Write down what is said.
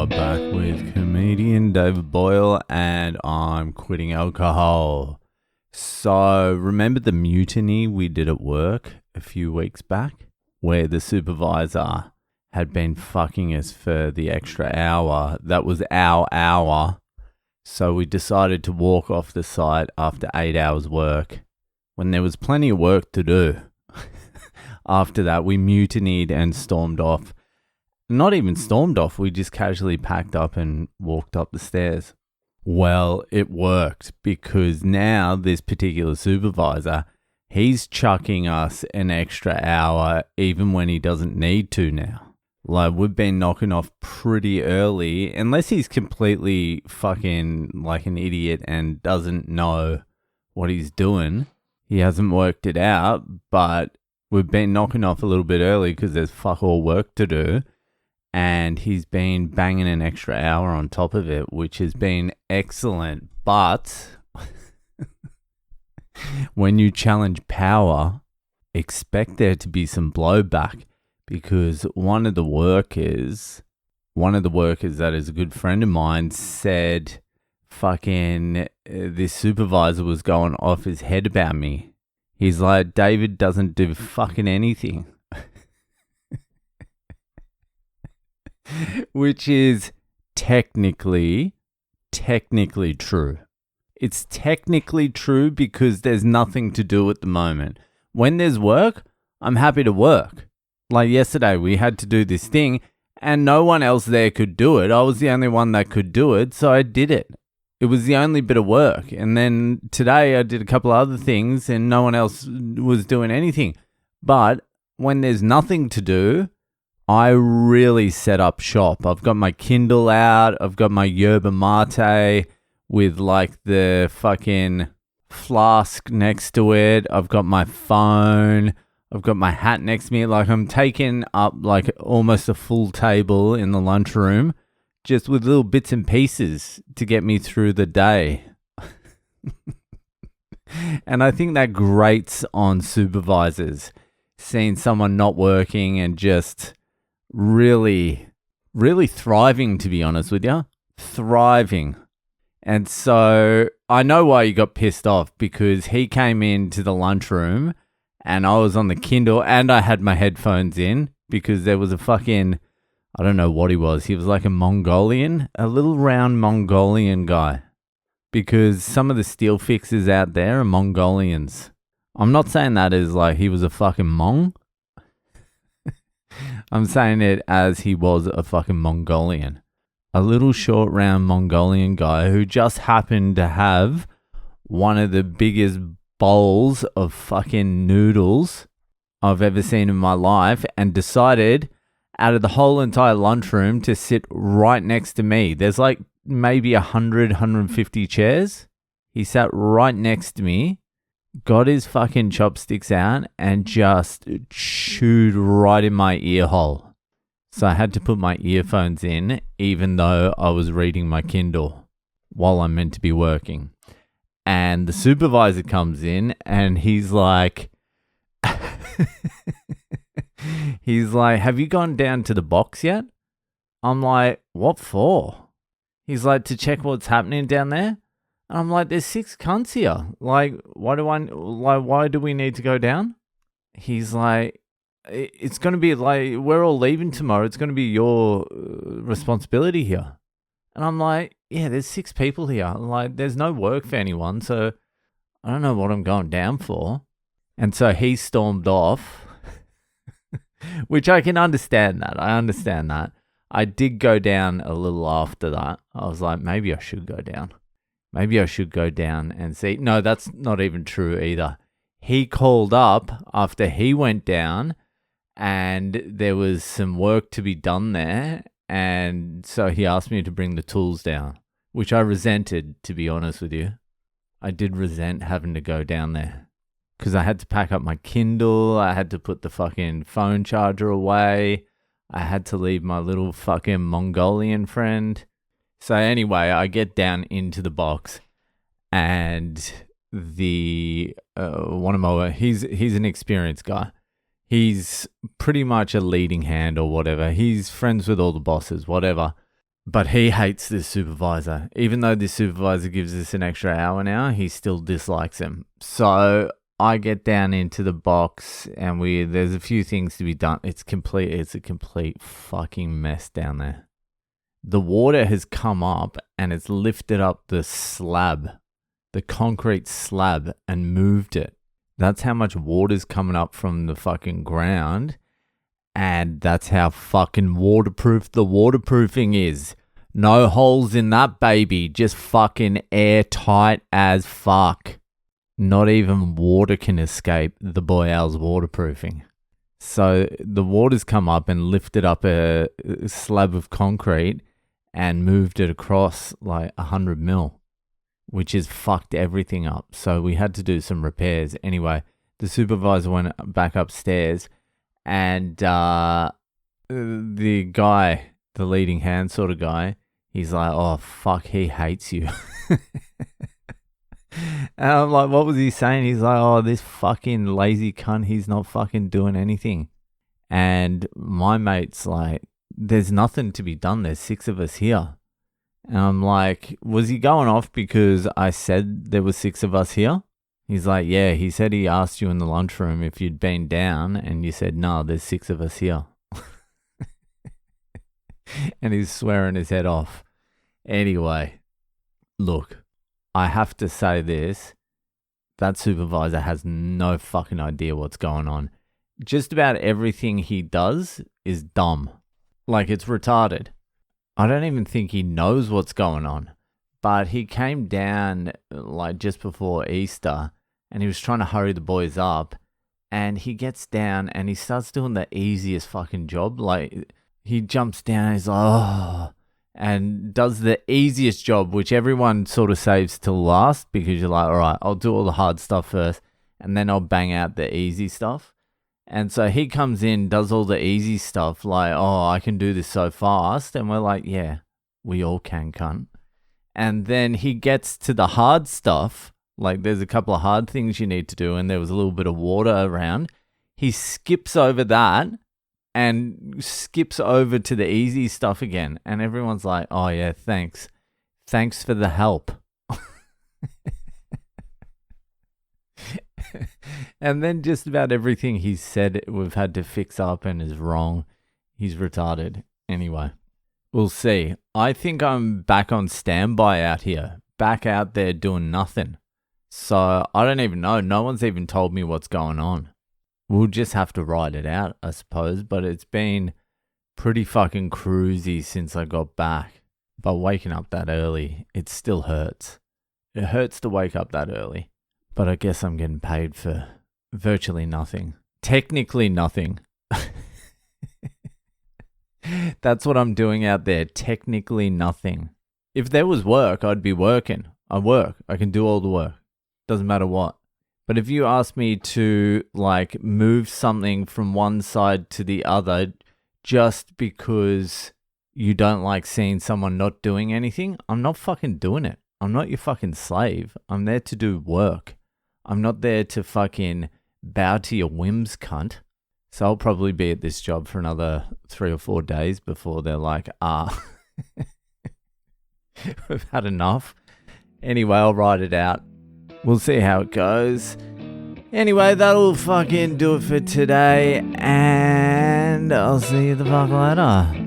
are back with comedian David Boyle, and I'm quitting alcohol. So, remember the mutiny we did at work a few weeks back, where the supervisor had been fucking us for the extra hour? That was our hour. So we decided to walk off the site after 8 hours work, when there was plenty of work to do. After that, we mutinied and stormed off. Not even stormed off, we just casually packed up and walked up the stairs. Well, it worked, because now this particular supervisor, he's chucking us an extra hour even when he doesn't need to now. Like, we've been knocking off pretty early, unless he's completely fucking like an idiot and doesn't know what he's doing. He hasn't worked it out, but we've been knocking off a little bit early because there's fuck all work to do. And he's been banging an extra hour on top of it, which has been excellent. But when you challenge power, expect there to be some blowback, because one of the workers that is a good friend of mine said fucking this supervisor was going off his head about me. He's like, David doesn't do fucking anything. Which is technically true. It's technically true because there's nothing to do at the moment. When there's work, I'm happy to work. Like yesterday, we had to do this thing and no one else there could do it. I was the only one that could do it, so I did it. It was the only bit of work. And then today I did a couple of other things and no one else was doing anything. But when there's nothing to do, I really set up shop. I've got my Kindle out. I've got my yerba mate with like the fucking flask next to it. I've got my phone. I've got my hat next to me. Like, I'm taking up like almost a full table in the lunchroom, just with little bits and pieces to get me through the day. And I think that grates on supervisors, seeing someone not working and just really thriving, to be honest with you. Thriving. And so I know why you got pissed off, because he came into the lunchroom and I was on the Kindle and I had my headphones in, because there was a fucking, I don't know what he was. He was like a Mongolian, a little round Mongolian guy, because some of the steel fixers out there are Mongolians. I'm not saying that as like he was a fucking Mong. I'm saying it as he was a fucking Mongolian. A little short round Mongolian guy who just happened to have one of the biggest bowls of fucking noodles I've ever seen in my life, and decided out of the whole entire lunchroom to sit right next to me. There's like maybe 150 chairs. He sat right next to me, got his fucking chopsticks out and just chewed right in my ear hole. So I had to put my earphones in, even though I was reading my Kindle while I'm meant to be working. And the supervisor comes in and he's like, have you gone down to the box yet? I'm like, what for? He's like, to check what's happening down there. And I'm like, there's 6 cunts here. Like, why do we need to go down? He's like, it's going to be like, we're all leaving tomorrow. It's going to be your responsibility here. And I'm like, yeah, there's 6 people here. Like, there's no work for anyone. So I don't know what I'm going down for. And so he stormed off, which I can understand that. I understand that. I did go down a little after that. I was like, maybe I should go down. Maybe I should go down and see. No, that's not even true either. He called up after he went down and there was some work to be done there. And so he asked me to bring the tools down, which I resented, to be honest with you. I did resent having to go down there because I had to pack up my Kindle. I had to put the fucking phone charger away. I had to leave my little fucking Mongolian friend. So anyway, I get down into the box and the he's an experienced guy. He's pretty much a leading hand or whatever. He's friends with all the bosses, whatever. But he hates this supervisor. Even though this supervisor gives us an extra hour now, he still dislikes him. So I get down into the box and there's a few things to be done. It's a complete fucking mess down there. The water has come up and it's lifted up the slab, the concrete slab, and moved it. That's how much water's coming up from the fucking ground. And that's how fucking waterproof the waterproofing is. No holes in that baby. Just fucking airtight as fuck. Not even water can escape the Boyle's waterproofing. So the water's come up and lifted up a slab of concrete and moved it across like 100 mil, which has fucked everything up. So we had to do some repairs. Anyway, the supervisor went back upstairs and the guy, the leading hand sort of guy, he's like, oh, fuck, he hates you. And I'm like, what was he saying? He's like, oh, this fucking lazy cunt, he's not fucking doing anything. And my mate's like, there's nothing to be done. There's 6 of us here. And I'm like, was he going off because I said there were 6 of us here? He's like, yeah, he said he asked you in the lunchroom if you'd been down and you said, no, there's 6 of us here. And he's swearing his head off. Anyway, look, I have to say this. That supervisor has no fucking idea what's going on. Just about everything he does is dumb. Like, it's retarded. I don't even think he knows what's going on. But he came down like just before Easter and he was trying to hurry the boys up. And he gets down and he starts doing the easiest fucking job. Like, he jumps down and he's like, oh, and does the easiest job, which everyone sort of saves till last because you're like, all right, I'll do all the hard stuff first and then I'll bang out the easy stuff. And so he comes in, does all the easy stuff like, oh, I can do this so fast. And we're like, yeah, we all can, cunt. And then he gets to the hard stuff. Like, there's a couple of hard things you need to do. And there was a little bit of water around. He skips over that and skips over to the easy stuff again. And everyone's like, oh, yeah, thanks. Thanks for the help. And then just about everything he's said we've had to fix up and is wrong. He's retarded. Anyway, we'll see. I think I'm back on standby out here. Back out there doing nothing. So I don't even know. No one's even told me what's going on. We'll just have to ride it out, I suppose. But it's been pretty fucking cruisy since I got back. But waking up that early, it still hurts. It hurts to wake up that early. But I guess I'm getting paid for virtually nothing. Technically nothing. That's what I'm doing out there. Technically nothing. If there was work, I'd be working. I work. I can do all the work. Doesn't matter what. But if you ask me to like move something from one side to the other just because you don't like seeing someone not doing anything, I'm not fucking doing it. I'm not your fucking slave. I'm there to do work. I'm not there to fucking bow to your whims, cunt. So I'll probably be at this job for another 3 or 4 days before they're like, we've had enough. Anyway, I'll ride it out. We'll see how it goes. Anyway, that'll fucking do it for today. And I'll see you the fuck later.